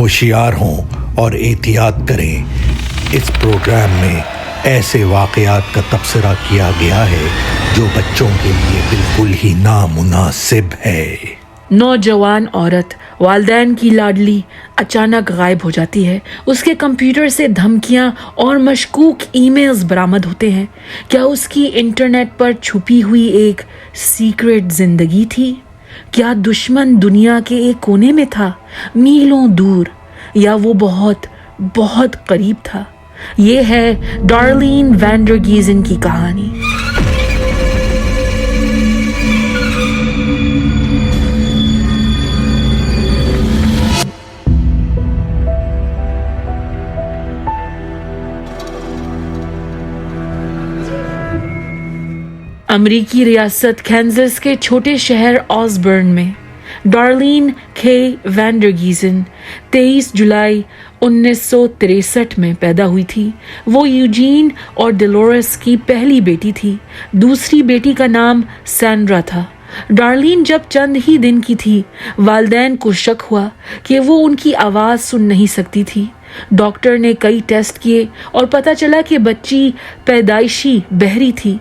ہوشیار ہوں اور احتیاط کریں۔ اس پروگرام میں ایسے واقعات کا تبصرہ کیا گیا ہے جو بچوں کے لیے بالکل ہی نامناسب ہے۔ نوجوان عورت والدین کی لاڈلی اچانک غائب ہو جاتی ہے۔ اس کے کمپیوٹر سے دھمکیاں اور مشکوک ای میلز برآمد ہوتے ہیں۔ کیا اس کی انٹرنیٹ پر چھپی ہوئی ایک سیکرٹ زندگی تھی؟ کیا دشمن دنیا کے ایک کونے میں تھا، میلوں دور، یا وہ بہت بہت قریب تھا؟ یہ ہے ڈارلین وینڈر گیزن کی کہانی۔ امریکی ریاست کینزس کے چھوٹے شہر آسبرن میں ڈارلین کے وینڈر گیزن 23 جولائی 1963 میں پیدا ہوئی تھی۔ وہ یوجین اور ڈیلورس کی پہلی بیٹی تھی۔ دوسری بیٹی کا نام سینڈرا تھا۔ ڈارلین جب چند ہی دن کی تھی، والدین کو شک ہوا کہ وہ ان کی آواز سن نہیں سکتی تھی۔ ڈاکٹر نے کئی ٹیسٹ کیے اور پتہ چلا کہ بچی پیدائشی بہری تھی۔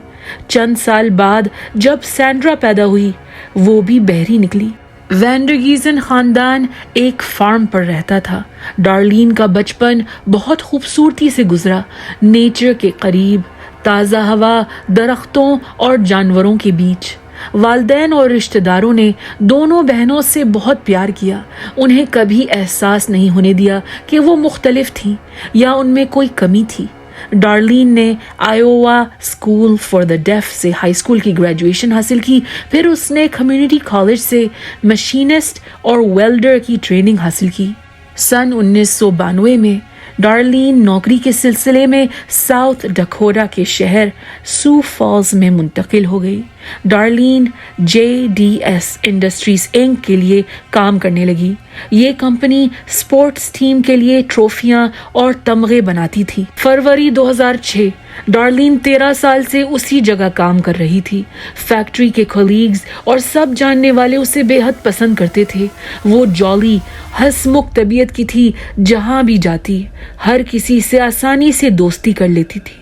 چند سال بعد جب سینڈرا پیدا ہوئی، وہ بھی بہری نکلی۔ وینڈر گیزن خاندان ایک فارم پر رہتا تھا۔ ڈارلین کا بچپن بہت خوبصورتی سے گزرا، نیچر کے قریب، تازہ ہوا، درختوں اور جانوروں کے بیچ۔ والدین اور رشتہ داروں نے دونوں بہنوں سے بہت پیار کیا۔ انہیں کبھی احساس نہیں ہونے دیا کہ وہ مختلف تھیں یا ان میں کوئی کمی تھی۔ ڈارلین نے آئیووا اسکول فار دا ڈیف سے ہائی اسکول کی گریجویشن حاصل کی۔ پھر اس نے کمیونٹی کالج سے مشینسٹ اور ویلڈر کی ٹریننگ حاصل کی۔ سن 1992 میں ڈارلین نوکری کے سلسلے میں ساؤتھ ڈکوٹا کے شہر سو فالز میں منتقل ہو گئی۔ ڈارلین JDS انڈسٹریز انک کے لیے کام کرنے لگی۔ یہ کمپنی اسپورٹس ٹیم کے لیے ٹرافیاں اور تمغے بناتی تھی۔ فروری 2006 ڈارلین 13 سال سے اسی جگہ کام کر رہی تھی۔ فیکٹری کے کولیگز اور سب جاننے والے اسے بے حد پسند کرتے تھے۔ وہ جالی، ہنسمکھ طبیعت کی تھی، جہاں بھی جاتی ہر کسی سے آسانی سے دوستی کر لیتی تھی۔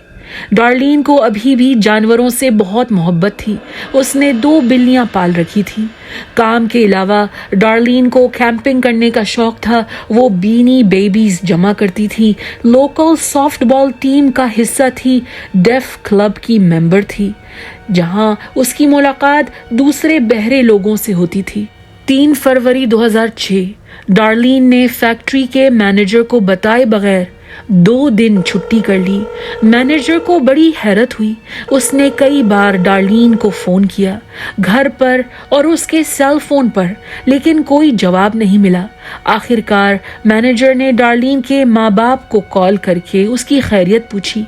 ڈارلین کو ابھی بھی جانوروں سے بہت محبت تھی۔ اس نے 2 بلیاں پال رکھی تھیں۔ کام کے علاوہ ڈارلین کو کیمپنگ کرنے کا شوق تھا۔ وہ بینی بیبیز جمع کرتی تھی، لوکل سافٹ بال ٹیم کا حصہ تھی، ڈیف کلب کی ممبر تھی، جہاں اس کی ملاقات دوسرے بہرے لوگوں سے ہوتی تھی۔ 3 فروری 2006 ڈارلین نے فیکٹری کے مینیجر کو بتائے بغیر 2 دن چھٹی کر لی۔ مینیجر کو بڑی حیرت ہوئی۔ اس نے کئی بار ڈارلین کو فون کیا، گھر پر اور اس کے سیل فون پر، لیکن کوئی جواب نہیں ملا۔ آخر کار مینیجر نے ڈارلین کے ماں باپ کو کال کر کے اس کی خیریت پوچھی۔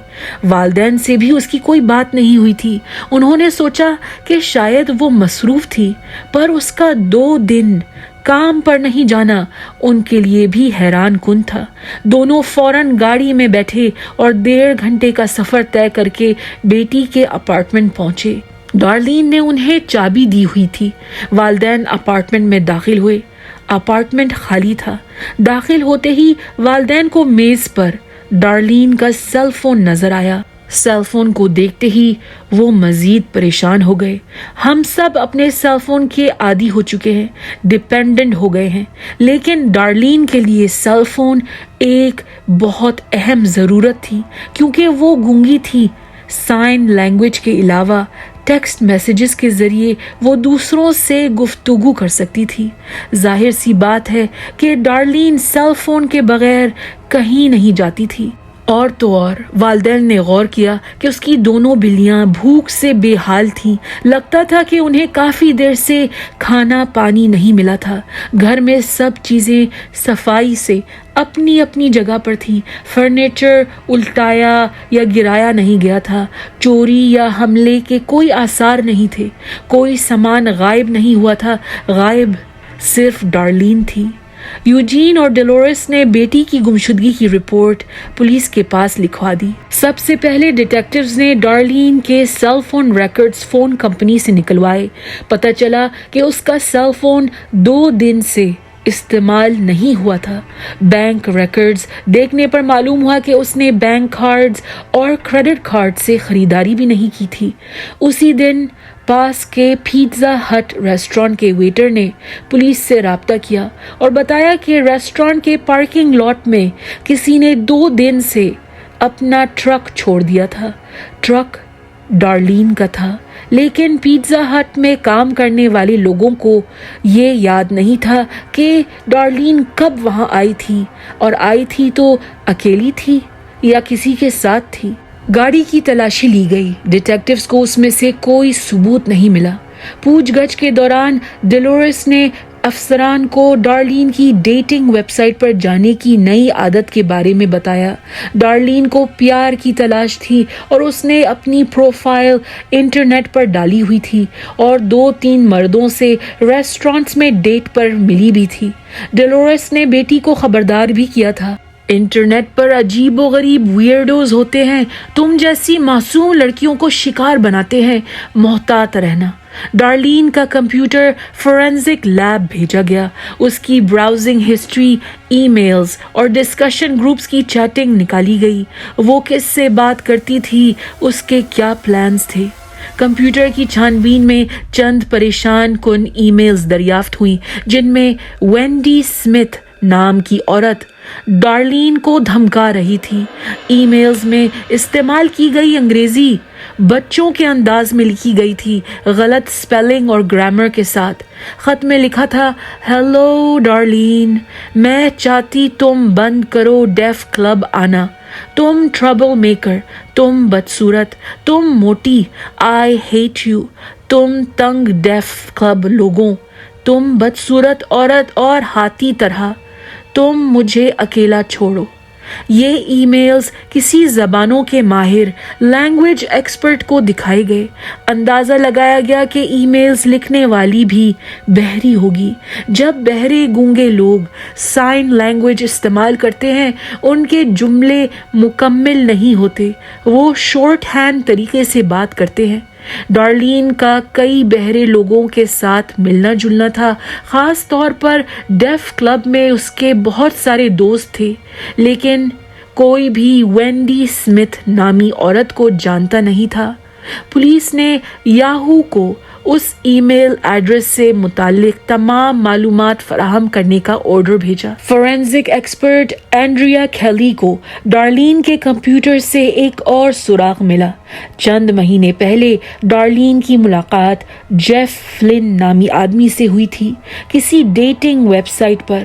والدین سے بھی اس کی کوئی بات نہیں ہوئی تھی۔ انہوں نے سوچا کہ شاید وہ مصروف تھی، پر اس کا 2 دن کام پر نہیں جانا ان کے لیے بھی حیران کن تھا۔ دونوں فوراً گاڑی میں بیٹھے اور 1.5 گھنٹے کا سفر طے کر کے بیٹی کے اپارٹمنٹ پہنچے۔ ڈارلین نے انہیں چابی دی ہوئی تھی۔ والدین اپارٹمنٹ میں داخل ہوئے۔ اپارٹمنٹ خالی تھا۔ داخل ہوتے ہی والدین کو میز پر ڈارلین کا سیل فون نظر آیا۔ سیل فون کو دیکھتے ہی وہ مزید پریشان ہو گئے۔ ہم سب اپنے سیل فون کے عادی ہو چکے ہیں، ڈیپینڈنٹ ہو گئے ہیں، لیکن ڈارلین کے لیے سیل فون ایک بہت اہم ضرورت تھی، کیونکہ وہ گونگی تھی۔ سائن لینگویج کے علاوہ ٹیکسٹ میسیجز کے ذریعے وہ دوسروں سے گفتگو کر سکتی تھی۔ ظاہر سی بات ہے کہ ڈارلین سیل فون کے بغیر کہیں نہیں جاتی تھی۔ اور تو اور والدین نے غور کیا کہ اس کی دونوں بلیاں بھوک سے بے حال تھیں۔ لگتا تھا کہ انہیں کافی دیر سے کھانا پانی نہیں ملا تھا۔ گھر میں سب چیزیں صفائی سے اپنی اپنی جگہ پر تھیں۔ فرنیچر الٹایا یا گرایا نہیں گیا تھا۔ چوری یا حملے کے کوئی آثار نہیں تھے۔ کوئی سامان غائب نہیں ہوا تھا۔ غائب صرف ڈارلین تھی۔ یوجین اور ڈیلورس نے بیٹی کی گمشدگی کی رپورٹ پولیس کے پاس لکھوا دی۔ سب سے پہلے ڈیٹیکٹیوز نے ڈارلین کے cell phone records phone company سے نکلوائے۔ پتہ چلا کہ اس کا سیل فون 2 دن سے استعمال نہیں ہوا تھا۔ بینک ریکارڈز دیکھنے پر معلوم ہوا کہ اس نے بینک کارڈز اور کریڈٹ کارڈ سے خریداری بھی نہیں کی تھی۔ اسی دن پاس کے پیزا ہٹ ریسٹورانٹ کے ویٹر نے پولیس سے رابطہ کیا اور بتایا کہ ریسٹورانٹ کے پارکنگ لاٹ میں کسی نے 2 دن سے اپنا ٹرک چھوڑ دیا تھا۔ ٹرک ڈارلین کا تھا، لیکن پیزا ہٹ میں کام کرنے والے لوگوں کو یہ یاد نہیں تھا کہ ڈارلین کب وہاں آئی تھی، اور آئی تھی تو اکیلی تھی یا کسی کے ساتھ تھی۔ گاڑی کی تلاشی لی گئی، ڈیٹیکٹیوز کو اس میں سے کوئی ثبوت نہیں ملا۔ پوچھ گچھ کے دوران ڈیلورس نے افسران کو ڈارلین کی ڈیٹنگ ویب سائٹ پر جانے کی نئی عادت کے بارے میں بتایا۔ ڈارلین کو پیار کی تلاش تھی اور اس نے اپنی پروفائل انٹرنیٹ پر ڈالی ہوئی تھی اور 2-3 مردوں سے ریسٹورانٹس میں ڈیٹ پر ملی بھی تھی۔ ڈیلورس نے بیٹی کو خبردار بھی کیا تھا، انٹرنیٹ پر عجیب و غریب ویئرڈوز ہوتے ہیں، تم جیسی معصوم لڑکیوں کو شکار بناتے ہیں، محتاط رہنا۔ ڈارلین کا کمپیوٹر فورینزک لیب بھیجا گیا۔ اس کی براؤزنگ ہسٹری، ای میلز اور ڈسکشن گروپس کی چیٹنگ نکالی گئی۔ وہ کس سے بات کرتی تھی، اس کے کیا پلانز تھے۔ کمپیوٹر کی چھان بین میں چند پریشان کن ای میلز دریافت ہوئیں جن میں وینڈی سمتھ نام کی عورت ڈارلین کو دھمکا رہی تھی۔ ای میلز میں استعمال کی گئی انگریزی بچوں کے انداز میں لکھی گئی تھی، غلط سپیلنگ اور گرامر کے ساتھ۔ خط میں لکھا تھا، ہیلو ڈارلین، میں چاہتی تم بند کرو ڈیف کلب آنا، تم ٹربل میکر، تم بدصورت، تم موٹی، آئی ہیٹ یو، تم تنگ ڈیف کلب لوگوں، تم بدصورت عورت اور ہاتھی طرح، تم مجھے اکیلا چھوڑو۔ یہ ای میلز کسی زبانوں کے ماہر لینگویج ایکسپرٹ کو دکھائے گئے۔ اندازہ لگایا گیا کہ ای میلز لکھنے والی بھی بہری ہوگی۔ جب بہرے گونگے لوگ سائن لینگویج استعمال کرتے ہیں، ان کے جملے مکمل نہیں ہوتے، وہ شارٹ ہینڈ طریقے سے بات کرتے ہیں۔ ڈارلین کا کئی بہرے لوگوں کے ساتھ ملنا جلنا تھا، خاص طور پر ڈیف کلب میں اس کے بہت سارے دوست تھے، لیکن کوئی بھی وینڈی سمتھ نامی عورت کو جانتا نہیں تھا۔ پولیس نے یاہو کو اس ای میل ایڈریس سے متعلق تمام معلومات فراہم کرنے کا آرڈر بھیجا۔ فورینزک ایکسپرٹ اینڈریا کیلی کو ڈارلین کے کمپیوٹر سے ایک اور سراغ ملا۔ چند مہینے پہلے ڈارلین کی ملاقات جیف فلن نامی آدمی سے ہوئی تھی، کسی ڈیٹنگ ویب سائٹ پر۔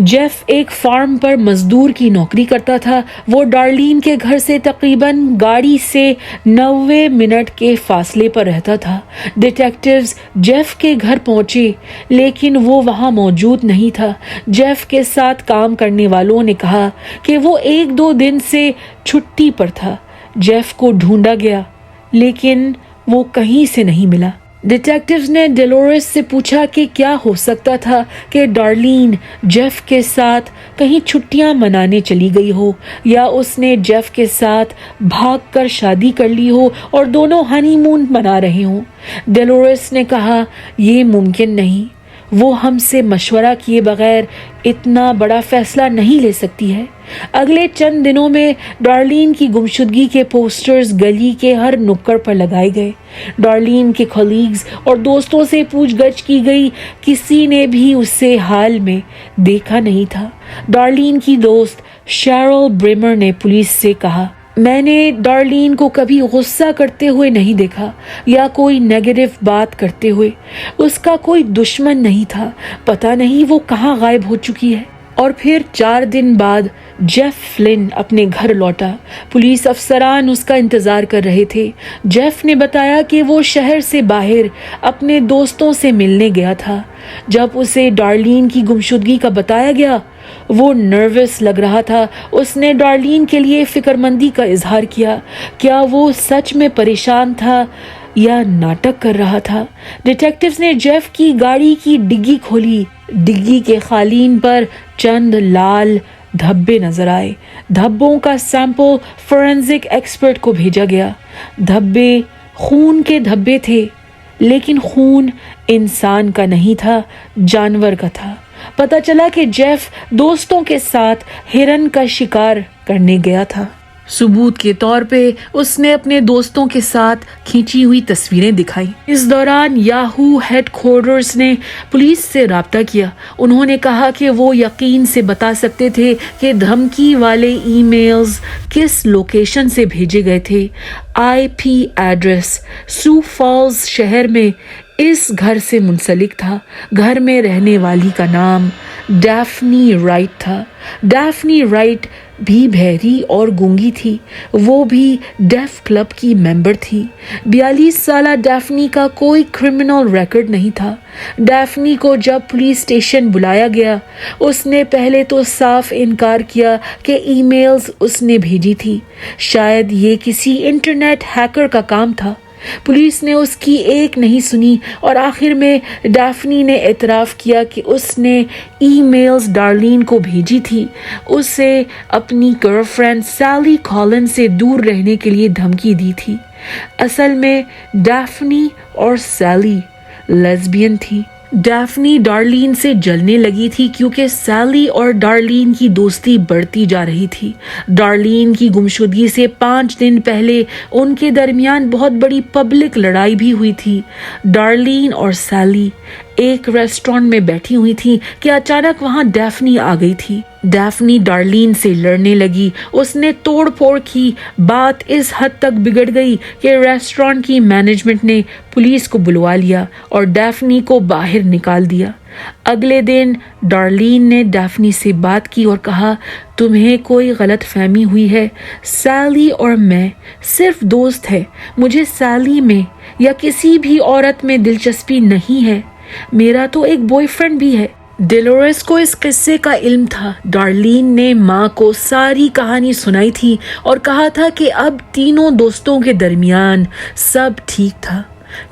جیف ایک فارم پر مزدور کی نوکری کرتا تھا۔ وہ ڈارلین کے گھر سے تقریباً گاڑی سے 90 منٹ کے فاصلے پر رہتا تھا۔ ڈیٹیکٹیوز جیف کے گھر پہنچے، لیکن وہ وہاں موجود نہیں تھا۔ جیف کے ساتھ کام کرنے والوں نے کہا کہ وہ 1-2 دن سے چھٹی پر تھا۔ جیف کو ڈھونڈا گیا، لیکن وہ کہیں سے نہیں ملا۔ ڈیٹیکٹیوز نے ڈیلورس سے پوچھا کہ کیا ہو سکتا تھا کہ ڈارلین جیف کے ساتھ کہیں چھٹیاں منانے چلی گئی ہو، یا اس نے جیف کے ساتھ بھاگ کر شادی کر لی ہو اور دونوں ہنی مون منا رہے ہوں۔ ڈیلورس نے کہا، یہ ممکن نہیں، وہ ہم سے مشورہ کیے بغیر اتنا بڑا فیصلہ نہیں لے سکتی ہے۔ اگلے چند دنوں میں ڈارلین کی گمشدگی کے پوسٹرز گلی کے ہر نکڑ پر لگائے گئے۔ ڈارلین کے کولیگز اور دوستوں سے پوچھ گچھ کی گئی، کسی نے بھی اسے حال میں دیکھا نہیں تھا۔ ڈارلین کی دوست شیرل بریمر نے پولیس سے کہا، میں نے ڈارلین کو کبھی غصہ کرتے ہوئے نہیں دیکھا یا کوئی نیگیٹو بات کرتے ہوئے۔ اس کا کوئی دشمن نہیں تھا، پتہ نہیں وہ کہاں غائب ہو چکی ہے۔ اور پھر 4 دن بعد جیف فلن اپنے گھر لوٹا۔ پولیس افسران اس کا انتظار کر رہے تھے۔ جیف نے بتایا کہ وہ شہر سے باہر اپنے دوستوں سے ملنے گیا تھا۔ جب اسے ڈارلین کی گمشدگی کا بتایا گیا، وہ نروس لگ رہا تھا۔ اس نے ڈارلین کے لیے فکر مندی کا اظہار کیا۔ کیا وہ سچ میں پریشان تھا یا ناٹک کر رہا تھا؟ ڈیٹیکٹیوز نے جیف کی گاڑی کی ڈگی کھولی۔ ڈگی کے قالین پر چند لال دھبے نظر آئے۔ دھبوں کا سیمپل فورینزک ایکسپرٹ کو بھیجا گیا۔ دھبے خون کے دھبے تھے، لیکن خون انسان کا نہیں تھا، جانور کا تھا۔ پتہ چلا کہ جیف دوستوں کے ساتھ ہرن کا شکار کرنے گیا تھا۔ ثبوت کے طور پہ اس نے اپنے دوستوں کے ساتھ کھینچی ہوئی تصویریں دکھائی۔ اس دوران یاہو ہیڈ کوارٹرز نے پولیس سے رابطہ کیا۔ انہوں نے کہا کہ وہ یقین سے بتا سکتے تھے کہ دھمکی والے ای میلز کس لوکیشن سے بھیجے گئے تھے۔ آئی پی ایڈریس سو فالز شہر میں اس گھر سے منسلک تھا۔ گھر میں رہنے والی کا نام ڈیفنی رائٹ تھا۔ ڈیفنی رائٹ بھی بہری اور گونگی تھی۔ وہ بھی ڈیف کلب کی ممبر تھی۔ 42 سالہ ڈیفنی کا کوئی کرمنل ریکارڈ نہیں تھا۔ ڈیفنی کو جب پولیس اسٹیشن بلایا گیا، اس نے پہلے تو صاف انکار کیا کہ ای میلز اس نے بھیجی تھی۔ شاید یہ کسی انٹرنیٹ ہیکر کا کام تھا۔ پولیس نے اس کی ایک نہیں سنی اور آخر میں ڈیفنی نے اعتراف کیا کہ اس نے ای میلز ڈارلین کو بھیجی تھی۔ اسے اپنی گرل فرینڈ سیلی کولن سے دور رہنے کے لیے دھمکی دی تھی۔ اصل میں ڈیفنی اور سیلی لیزبین تھی۔ ڈیفنی ڈارلین سے جلنے لگی تھی کیونکہ سیلی اور ڈارلین کی دوستی بڑھتی جا رہی تھی۔ ڈارلین کی گمشدگی سے 5 دن پہلے ان کے درمیان بہت بڑی پبلک لڑائی بھی ہوئی تھی۔ ڈارلین اور سیلی ایک ریسٹورانٹ میں بیٹھی ہوئی تھی کہ اچانک وہاں ڈیفنی آ گئی تھی۔ ڈیفنی ڈارلین سے لڑنے لگی۔ اس نے توڑ پھوڑ کی۔ بات اس حد تک بگڑ گئی کہ ریسٹورانٹ کی مینجمنٹ نے پولیس کو بلوا لیا اور ڈیفنی کو باہر نکال دیا۔ اگلے دن ڈارلین نے ڈیفنی سے بات کی اور کہا، تمہیں کوئی غلط فہمی ہوئی ہے۔ سیلی اور میں صرف دوست ہیں۔ مجھے سیلی میں یا کسی بھی عورت میں دلچسپی نہیں ہے۔ میرا تو ایک بوائے فرینڈ بھی ہے۔ ڈیلورس کو اس قصے کا علم تھا۔ ڈارلین نے ماں کو ساری کہانی سنائی تھی اور کہا تھا کہ اب تینوں دوستوں کے درمیان سب ٹھیک تھا۔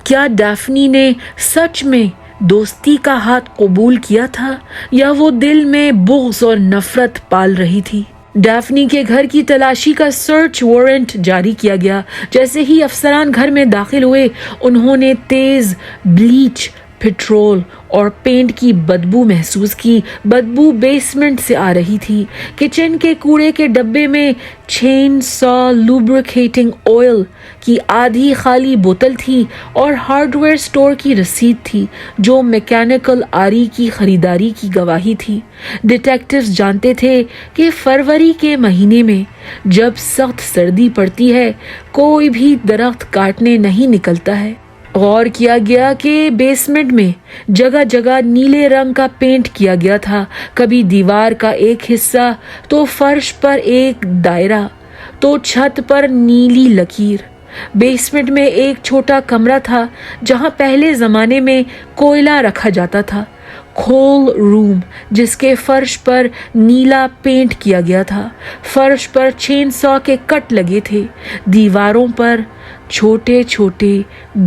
کیا ڈیفنی نے سچ میں دوستی کا ہاتھ قبول کیا تھا یا وہ دل میں بغض اور نفرت پال رہی تھی؟ ڈیفنی کے گھر کی تلاشی کا سرچ وارنٹ جاری کیا گیا۔ جیسے ہی افسران گھر میں داخل ہوئے، انہوں نے تیز بلیچ، پٹرول اور پینٹ کی بدبو محسوس کی۔ بدبو بیسمنٹ سے آ رہی تھی۔ کچن کے کوڑے کے ڈبے میں چین سا لوبریکیٹنگ آئل کی آدھی خالی بوتل تھی اور ہارڈ ویئر سٹور کی رسید تھی جو میکینیکل آری کی خریداری کی گواہی تھی۔ ڈیٹیکٹیوز جانتے تھے کہ فروری کے مہینے میں جب سخت سردی پڑتی ہے، کوئی بھی درخت کاٹنے نہیں نکلتا ہے۔ غور کیا گیا کہ بیسمنٹ میں جگہ جگہ نیلے رنگ کا پینٹ کیا گیا تھا۔ کبھی دیوار کا ایک حصہ، تو فرش پر ایک دائرہ، تو چھت پر نیلی لکیر۔ بیسمنٹ میں ایک چھوٹا کمرہ تھا جہاں پہلے زمانے میں کوئلہ رکھا جاتا تھا، کھول روم، جس کے فرش پر نیلا پینٹ کیا گیا تھا۔ فرش پر چین سا کے کٹ لگے تھے۔ دیواروں پر چھوٹے چھوٹے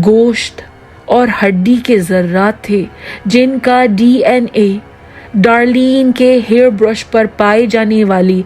گوشت اور ہڈی کے ذرات تھے جن کا ڈی این اے ڈارلین کے ہیئر برش پر پائے جانے والے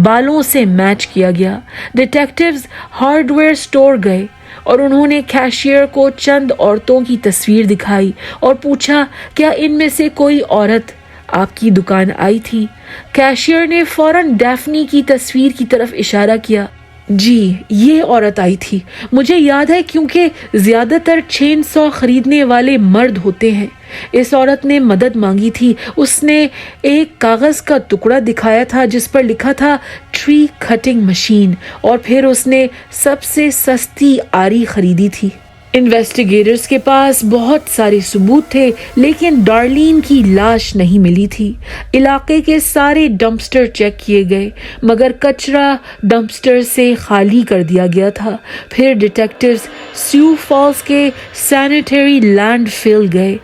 بالوں سے میچ کیا گیا۔ ڈیٹیکٹیوز ہارڈ ویئر سٹور گئے اور انہوں نے کیشیئر کو چند عورتوں کی تصویر دکھائی اور پوچھا، کیا ان میں سے کوئی عورت آپ کی دکان آئی تھی؟ کیشیئر نے فوراً ڈیفنی کی تصویر کی طرف اشارہ کیا۔ جی، یہ عورت آئی تھی، مجھے یاد ہے کیونکہ زیادہ تر چین سا خریدنے والے مرد ہوتے ہیں۔ اس عورت نے مدد مانگی تھی۔ اس نے ایک کاغذ کا ٹکڑا دکھایا تھا جس پر لکھا تھا ٹری کٹنگ مشین، اور پھر اس نے سب سے سستی آری خریدی تھی۔ انویسٹیگیٹرز کے پاس بہت سارے ثبوت تھے لیکن ڈارلین کی لاش نہیں ملی تھی۔ علاقے کے سارے ڈمپسٹر چیک کیے گئے مگر کچرا ڈمپسٹر سے خالی کر دیا گیا تھا۔ پھر ڈیٹیکٹیوز سیو فالز کے سینیٹری لینڈ فل گئے،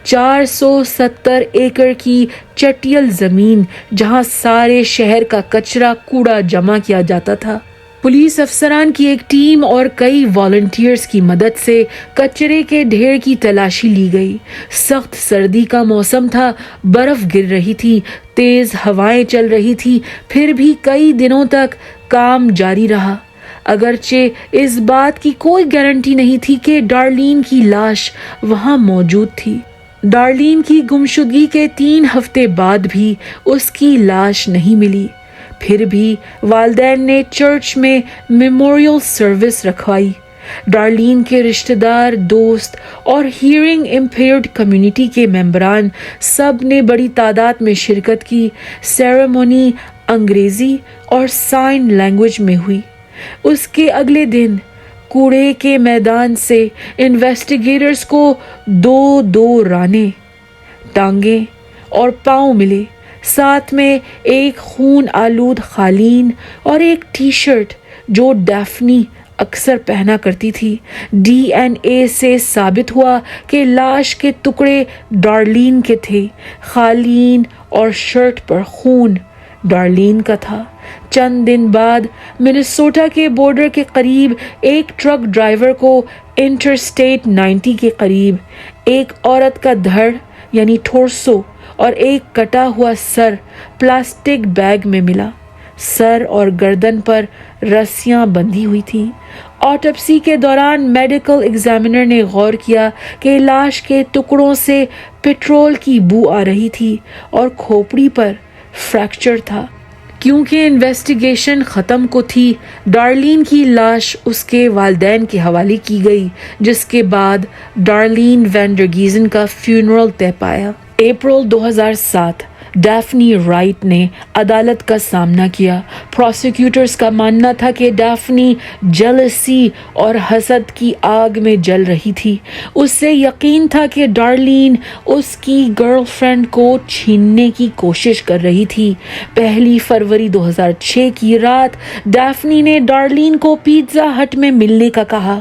470 ایکڑ کی چٹیل زمین جہاں سارے شہر کا کچرا کوڑا جمع کیا جاتا تھا۔ پولیس افسران کی ایک ٹیم اور کئی والنٹیئرز کی مدد سے کچرے کے ڈھیر کی تلاشی لی گئی۔ سخت سردی کا موسم تھا، برف گر رہی تھی، تیز ہوائیں چل رہی تھی، پھر بھی کئی دنوں تک کام جاری رہا۔ اگرچہ اس بات کی کوئی گارنٹی نہیں تھی کہ ڈارلین کی لاش وہاں موجود تھی۔ ڈارلین کی گمشدگی کے 3 ہفتے بعد بھی اس کی لاش نہیں ملی۔ پھر بھی والدین نے چرچ میں میموریل سروس رکھوائی۔ ڈارلین کے رشتہ دار، دوست اور ہیئرنگ امپیئرڈ کمیونٹی کے ممبران سب نے بڑی تعداد میں شرکت کی۔ سیریمونی انگریزی اور سائن لینگویج میں ہوئی۔ اس کے اگلے دن کوڑے کے میدان سے انویسٹیگیٹرز کو 2 رانے، ٹانگیں اور پاؤں ملے، ساتھ میں ایک خون آلود قالین اور ایک ٹی شرٹ جو ڈیفنی اکثر پہنا کرتی تھی۔ ڈی این اے سے ثابت ہوا کہ لاش کے ٹکڑے ڈارلین کے تھے۔ قالین اور شرٹ پر خون ڈارلین کا تھا۔ چند دن بعد منیسوٹا کے بارڈر کے قریب ایک ٹرک ڈرائیور کو انٹرسٹیٹ 90 کے قریب ایک عورت کا دھڑ یعنی ٹورسو اور ایک کٹا ہوا سر پلاسٹک بیگ میں ملا۔ سر اور گردن پر رسیاں بندھی ہوئی تھیں۔ آٹوپسی کے دوران میڈیکل ایگزامینر نے غور کیا کہ لاش کے ٹکڑوں سے پٹرول کی بو آ رہی تھی اور کھوپڑی پر فریکچر تھا۔ کیونکہ انویسٹیگیشن ختم کو تھی، ڈارلین کی لاش اس کے والدین کے حوالے کی گئی، جس کے بعد ڈارلین وینڈرگیزن کا فیونرل طے پایا۔ اپریل 2007 ڈیفنی رائٹ نے عدالت کا سامنا کیا۔ پروسیکیوٹرز کا ماننا تھا کہ ڈیفنی جیلسی اور حسد کی آگ میں جل رہی تھی۔ اس سے یقین تھا کہ ڈارلین اس کی گرل فرینڈ کو چھیننے کی کوشش کر رہی تھی۔ 1 فروری 2006 کی رات ڈیفنی نے ڈارلین کو پیزا ہٹ میں ملنے کا کہا۔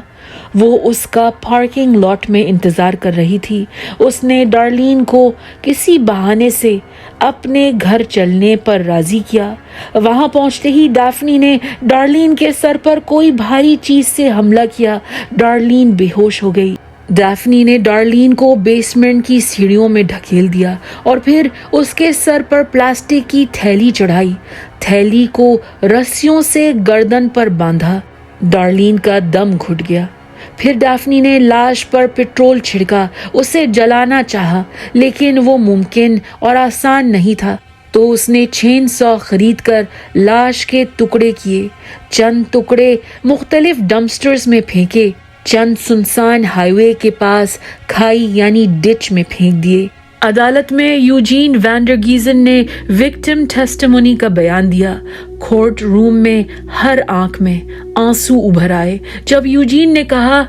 وہ اس کا پارکنگ لاٹ میں انتظار کر رہی تھی۔ اس نے ڈارلین کو کسی بہانے سے اپنے گھر چلنے پر راضی کیا۔ وہاں پہنچتے ہی ڈیفنی نے ڈارلین کے سر پر کوئی بھاری چیز سے حملہ کیا۔ ڈارلین بے ہوش ہو گئی۔ ڈیفنی نے ڈارلین کو بیسمنٹ کی سیڑھیوں میں دھکیل دیا اور پھر اس کے سر پر پلاسٹک کی تھیلی چڑھائی۔ تھیلی کو رسیوں سے گردن پر باندھا۔ ڈارلین کا دم گھٹ گیا۔ پھر ڈیفنی نے لاش پر پٹرول چھڑکا، اسے جلانا چاہا، لیکن وہ ممکن اور آسان نہیں تھا، تو اس نے چین سو خرید کر لاش کے ٹکڑے کیے۔ چند ٹکڑے مختلف ڈمپسٹرز میں پھینکے، چند سنسان ہائی وے کے پاس کھائی یعنی ڈچ میں پھینک دیے۔ عدالت میں یوجین وینڈرگیزن نے وکٹم ٹیسٹیمونی کا بیان دیا۔ کورٹ روم میں ہر آنکھ میں آنسو ابھر آئے جب یوجین نے کہا،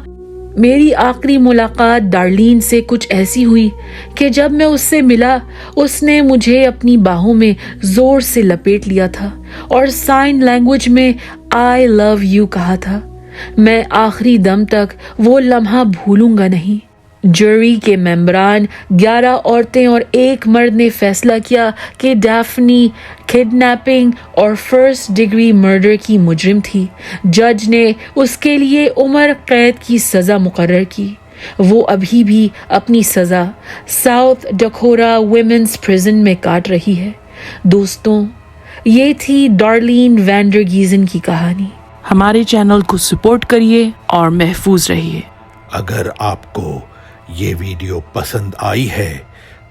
میری آخری ملاقات ڈارلین سے کچھ ایسی ہوئی کہ جب میں اس سے ملا، اس نے مجھے اپنی باہوں میں زور سے لپیٹ لیا تھا اور سائن لینگویج میں I love you کہا تھا۔ میں آخری دم تک وہ لمحہ بھولوں گا نہیں۔ جوری کے ممبران 11 عورتیں اور 1 مرد نے فیصلہ کیا کہ ڈیفنی کڈنیپنگ اور 1st ڈگری مرڈر کی مجرم تھی۔ جج نے اس کے لیے عمر قید کی سزا مقرر کی۔ وہ ابھی بھی اپنی سزا ساؤتھ ڈکوٹا ویمنز پریزن میں کاٹ رہی ہے۔ دوستوں، یہ تھی ڈارلین وینڈرگیزن کی کہانی۔ ہمارے چینل کو سپورٹ کریے اور محفوظ رہیے۔ اگر آپ کو یہ ویڈیو پسند آئی ہے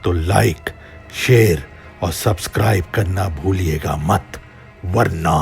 تو لائک، شیئر اور سبسکرائب کرنا بھولیے گا مت، ورنہ